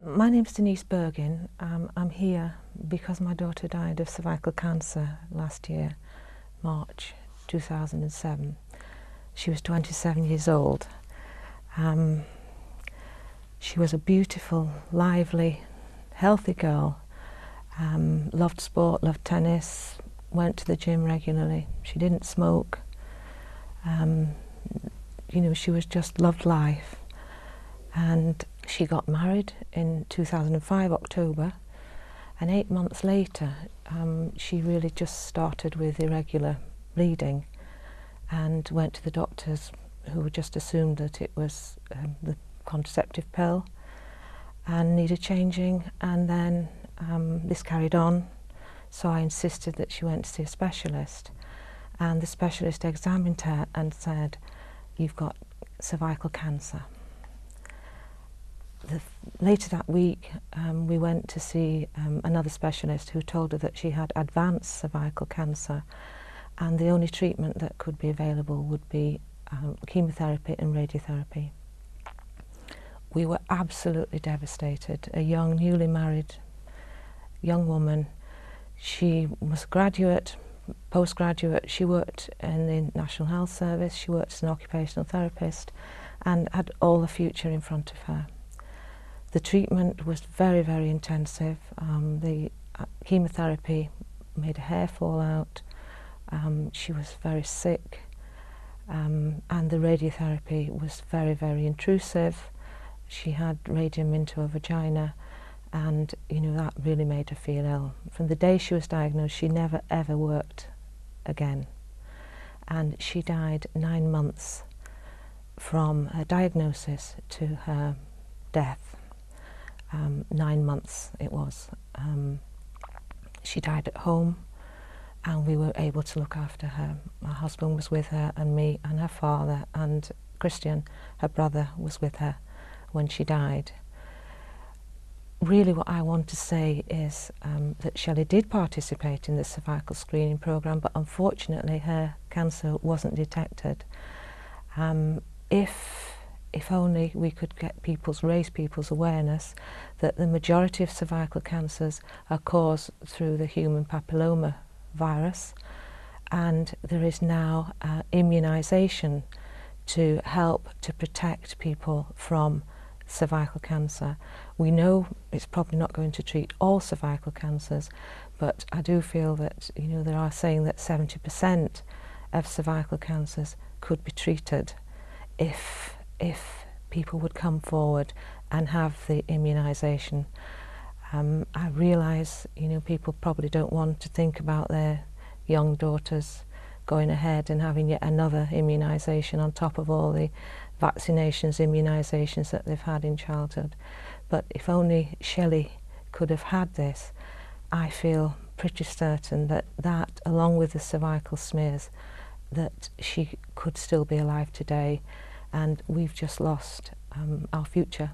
My name's Denise Burgin. I'm here because my daughter died of cervical cancer last year, March 2007. She was 27 years old. She was a beautiful, lively, healthy girl. Loved sport, loved tennis, went to the gym regularly. She didn't smoke. You know, she was just loved life. And she got married in 2005, October, and 8 months later she really just started with irregular bleeding and went to the doctors, who just assumed that it was the contraceptive pill and needed changing, and then this carried on, so I insisted that she went to see a specialist, and the specialist examined her and said, "You've got cervical cancer." Later that week we went to see another specialist who told her that she had advanced cervical cancer and the only treatment that could be available would be chemotherapy and radiotherapy. We were absolutely devastated. A young, newly married young woman. She was a graduate, postgraduate. She worked in the National Health Service. She worked as an occupational therapist and had all the future in front of her. The treatment was very, very intensive. The chemotherapy made her hair fall out. She was very sick. And the radiotherapy was very, very intrusive. She had radium into her vagina, and you know, that really made her feel ill. From the day she was diagnosed, she never ever worked again. And she died 9 months from her diagnosis to her death. 9 months it was. She died at home and we were able to look after her. My husband was with her, and me and her father, and Christian, her brother, was with her when she died. Really what I want to say is that Shelley did participate in the cervical screening programme, but unfortunately her cancer wasn't detected. If only we could raise people's awareness that the majority of cervical cancers are caused through the human papilloma virus, and there is now immunisation to help to protect people from cervical cancer. We know it's probably not going to treat all cervical cancers, but I do feel that, you know, they are saying that 70% of cervical cancers could be treated if people would come forward and have the immunisation. I realise, you know, people probably don't want to think about their young daughters going ahead and having yet another immunisation on top of all the vaccinations, immunisations that they've had in childhood. But if only Shelley could have had this, I feel pretty certain that along with the cervical smears, that she could still be alive today, and we've just lost our future.